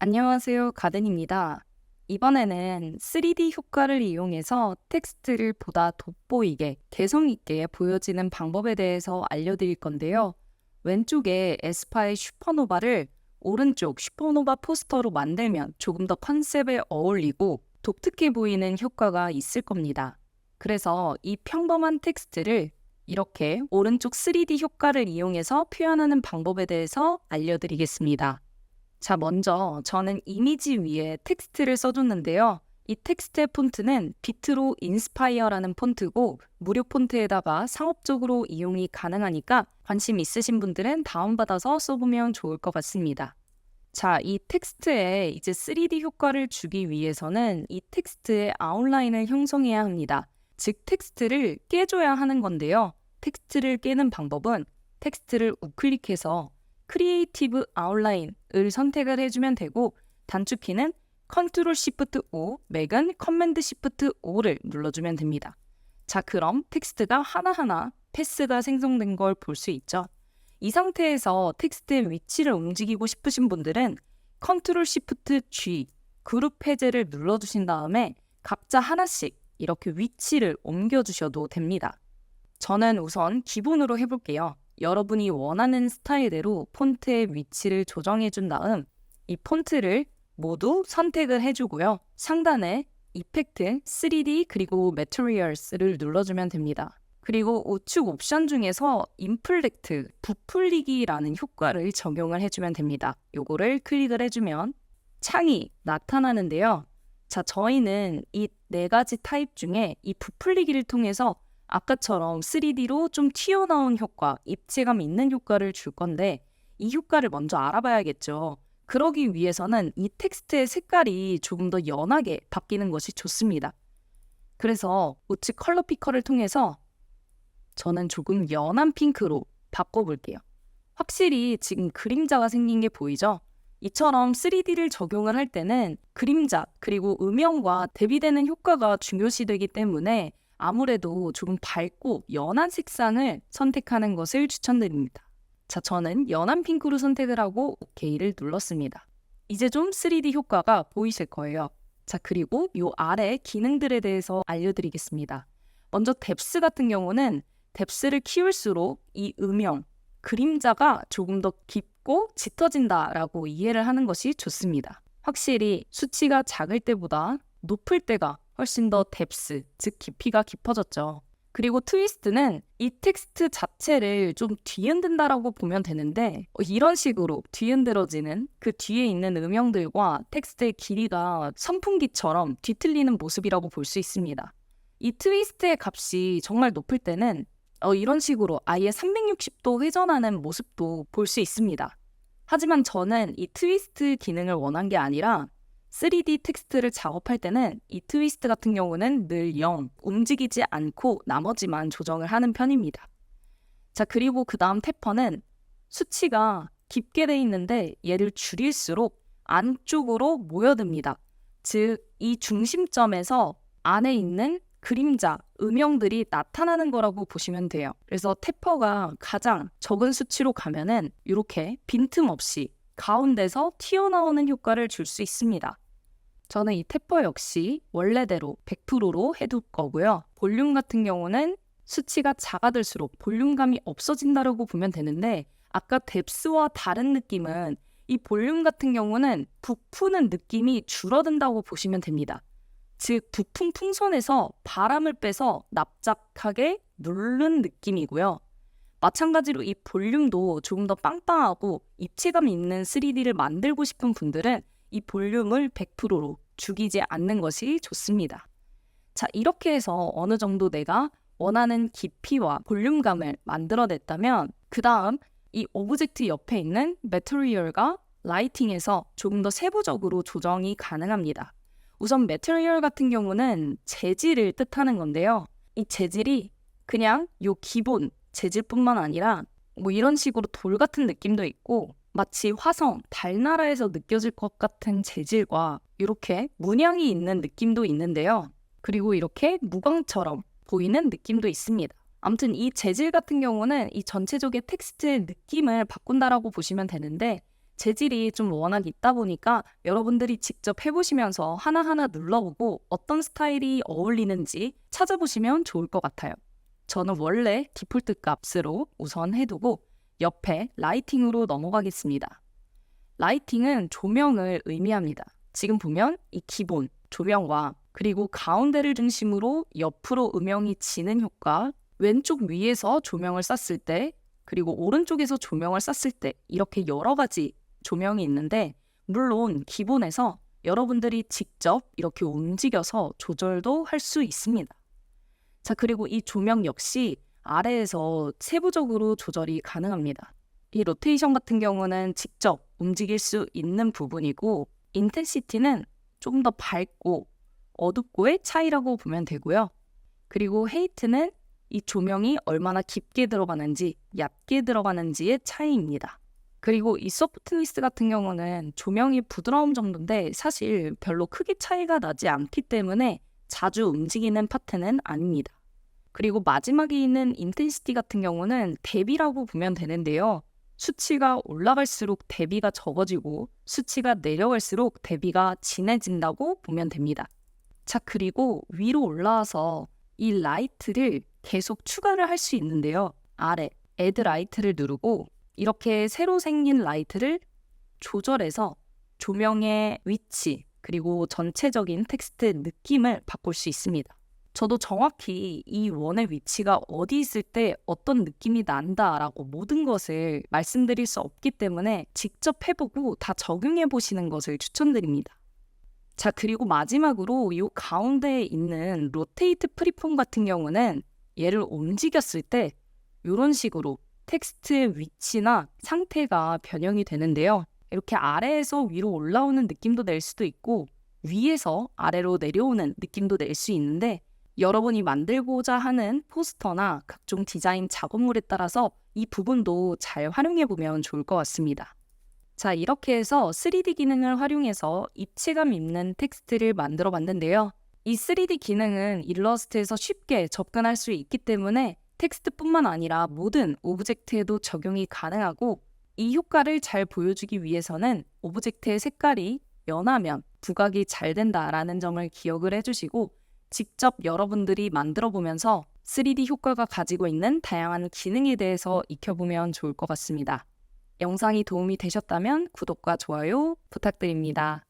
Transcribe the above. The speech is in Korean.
안녕하세요, 가든입니다. 이번에는 3D 효과를 이용해서 텍스트를 보다 돋보이게, 개성 있게 보여지는 방법에 대해서 알려드릴 건데요. 왼쪽에 에스파의 슈퍼노바를 오른쪽 슈퍼노바 포스터로 만들면 조금 더 컨셉에 어울리고 독특해 보이는 효과가 있을 겁니다. 그래서 이 평범한 텍스트를 이렇게 오른쪽 3D 효과를 이용해서 표현하는 방법에 대해서 알려드리겠습니다. 자, 먼저 저는 이미지 위에 텍스트를 써줬는데요. 이 텍스트의 폰트는 비트로 인스파이어라는 폰트고 무료 폰트에다가 상업적으로 이용이 가능하니까 관심 있으신 분들은 다운받아서 써보면 좋을 것 같습니다. 자, 이 텍스트에 이제 3D 효과를 주기 위해서는 이 텍스트의 아웃라인을 형성해야 합니다. 즉, 텍스트를 깨줘야 하는 건데요. 텍스트를 깨는 방법은 텍스트를 우클릭해서 크리에이티브 아웃라인을 선택을 해주면 되고 단축키는 컨트롤 시프트 O, 맥은 커맨드 시프트 O를 눌러주면 됩니다. 자, 그럼 텍스트가 하나하나 패스가 생성된 걸 볼 수 있죠. 이 상태에서 텍스트의 위치를 움직이고 싶으신 분들은 컨트롤 시프트 G, 그룹 해제를 눌러주신 다음에 각자 하나씩 이렇게 위치를 옮겨주셔도 됩니다. 저는 우선 기본으로 해볼게요. 여러분이 원하는 스타일대로 폰트의 위치를 조정해준 다음 이 폰트를 모두 선택을 해주고요. 상단에 이펙트, 3D 그리고 Materials를 눌러주면 됩니다. 그리고 우측 옵션 중에서 인플렉트, 부풀리기라는 효과를 적용을 해주면 됩니다. 요거를 클릭을 해주면 창이 나타나는데요. 자, 저희는 이 네 가지 타입 중에 이 부풀리기를 통해서 아까처럼 3D로 좀 튀어나온 효과, 입체감 있는 효과를 줄 건데 이 효과를 먼저 알아봐야겠죠. 그러기 위해서는 이 텍스트의 색깔이 조금 더 연하게 바뀌는 것이 좋습니다. 그래서 우측 컬러 피커를 통해서 저는 조금 연한 핑크로 바꿔볼게요. 확실히 지금 그림자가 생긴 게 보이죠? 이처럼 3D를 적용을 할 때는 그림자 그리고 음영과 대비되는 효과가 중요시되기 때문에 아무래도 조금 밝고 연한 색상을 선택하는 것을 추천드립니다. 자, 저는 연한 핑크로 선택을 하고 OK를 눌렀습니다. 이제 좀 3D 효과가 보이실 거예요. 자, 그리고 이 아래 기능들에 대해서 알려드리겠습니다. 먼저 뎁스 같은 경우는 뎁스를 키울수록 이 음영, 그림자가 조금 더 깊고 짙어진다라고 이해를 하는 것이 좋습니다. 확실히 수치가 작을 때보다 높을 때가 훨씬 더 뎁스, 즉 깊이가 깊어졌죠. 그리고 트위스트는 이 텍스트 자체를 좀 뒤흔든다라고 보면 되는데 이런 식으로 뒤흔들어지는 그 뒤에 있는 음영들과 텍스트의 길이가 선풍기처럼 뒤틀리는 모습이라고 볼 수 있습니다. 이 트위스트의 값이 정말 높을 때는 이런 식으로 아예 360도 회전하는 모습도 볼 수 있습니다. 하지만 저는 이 트위스트 기능을 원한 게 아니라 3D 텍스트를 작업할 때는 이 트위스트 같은 경우는 늘 0, 움직이지 않고 나머지만 조정을 하는 편입니다. 자, 그리고 그 다음 태퍼는 수치가 깊게 돼 있는데 얘를 줄일수록 안쪽으로 모여듭니다. 즉, 이 중심점에서 안에 있는 그림자, 음영들이 나타나는 거라고 보시면 돼요. 그래서 태퍼가 가장 적은 수치로 가면은 이렇게 빈틈없이 가운데서 튀어나오는 효과를 줄 수 있습니다. 저는 이 태퍼 역시 원래대로 100%로 해둘 거고요. 볼륨 같은 경우는 수치가 작아들수록 볼륨감이 없어진다고 보면 되는데 아까 뎁스와 다른 느낌은 이 볼륨 같은 경우는 부푸는 느낌이 줄어든다고 보시면 됩니다. 즉, 부품 풍선에서 바람을 빼서 납작하게 누른 느낌이고요. 마찬가지로 이 볼륨도 조금 더 빵빵하고 입체감 있는 3D를 만들고 싶은 분들은 이 볼륨을 100%로 죽이지 않는 것이 좋습니다. 자, 이렇게 해서 어느 정도 내가 원하는 깊이와 볼륨감을 만들어냈다면 그 다음 이 오브젝트 옆에 있는 매터리얼과 라이팅에서 조금 더 세부적으로 조정이 가능합니다. 우선 매터리얼 같은 경우는 재질을 뜻하는 건데요. 이 재질이 그냥 요 기본 재질뿐만 아니라 뭐 이런 식으로 돌 같은 느낌도 있고 마치 화성, 달나라에서 느껴질 것 같은 재질과 이렇게 문양이 있는 느낌도 있는데요. 그리고 이렇게 무광처럼 보이는 느낌도 있습니다. 아무튼 이 재질 같은 경우는 이 전체적인 텍스트의 느낌을 바꾼다라고 보시면 되는데 재질이 좀 워낙 있다 보니까 여러분들이 직접 해보시면서 하나하나 눌러보고 어떤 스타일이 어울리는지 찾아보시면 좋을 것 같아요. 저는 원래 디폴트 값으로 우선 해두고 옆에 라이팅으로 넘어가겠습니다. 라이팅은 조명을 의미합니다. 지금 보면 이 기본 조명과 그리고 가운데를 중심으로 옆으로 음영이 지는 효과, 왼쪽 위에서 조명을 쐈을 때, 그리고 오른쪽에서 조명을 쐈을 때 이렇게 여러 가지 조명이 있는데 물론 기본에서 여러분들이 직접 이렇게 움직여서 조절도 할 수 있습니다. 자, 그리고 이 조명 역시 아래에서 세부적으로 조절이 가능합니다. 이 로테이션 같은 경우는 직접 움직일 수 있는 부분이고 인텐시티는 좀 더 밝고 어둡고의 차이라고 보면 되고요. 그리고 헤이트는 이 조명이 얼마나 깊게 들어가는지 얕게 들어가는지의 차이입니다. 그리고 이 소프트니스 같은 경우는 조명이 부드러움 정도인데 사실 별로 크게 차이가 나지 않기 때문에 자주 움직이는 파트는 아닙니다. 그리고 마지막에 있는 인텐시티 같은 경우는 대비라고 보면 되는데요. 수치가 올라갈수록 대비가 적어지고 수치가 내려갈수록 대비가 진해진다고 보면 됩니다. 자, 그리고 위로 올라와서 이 라이트를 계속 추가를 할 수 있는데요. 아래 Add 라이트를 누르고 이렇게 새로 생긴 라이트를 조절해서 조명의 위치 그리고 전체적인 텍스트 느낌을 바꿀 수 있습니다. 저도 정확히 이 원의 위치가 어디 있을 때 어떤 느낌이 난다라고 모든 것을 말씀드릴 수 없기 때문에 직접 해보고 다 적용해 보시는 것을 추천드립니다. 자, 그리고 마지막으로 이 가운데에 있는 로테이트 프리폼 같은 경우는 얘를 움직였을 때 이런 식으로 텍스트의 위치나 상태가 변형이 되는데요. 이렇게 아래에서 위로 올라오는 느낌도 낼 수도 있고 위에서 아래로 내려오는 느낌도 낼 수 있는데 여러분이 만들고자 하는 포스터나 각종 디자인 작업물에 따라서 이 부분도 잘 활용해보면 좋을 것 같습니다. 자, 이렇게 해서 3D 기능을 활용해서 입체감 있는 텍스트를 만들어 봤는데요. 이 3D 기능은 일러스트에서 쉽게 접근할 수 있기 때문에 텍스트뿐만 아니라 모든 오브젝트에도 적용이 가능하고 이 효과를 잘 보여주기 위해서는 오브젝트의 색깔이 연하면 부각이 잘 된다라는 점을 기억을 해주시고 직접 여러분들이 만들어 보면서 3D 효과가 가지고 있는 다양한 기능에 대해서 익혀보면 좋을 것 같습니다. 영상이 도움이 되셨다면 구독과 좋아요 부탁드립니다.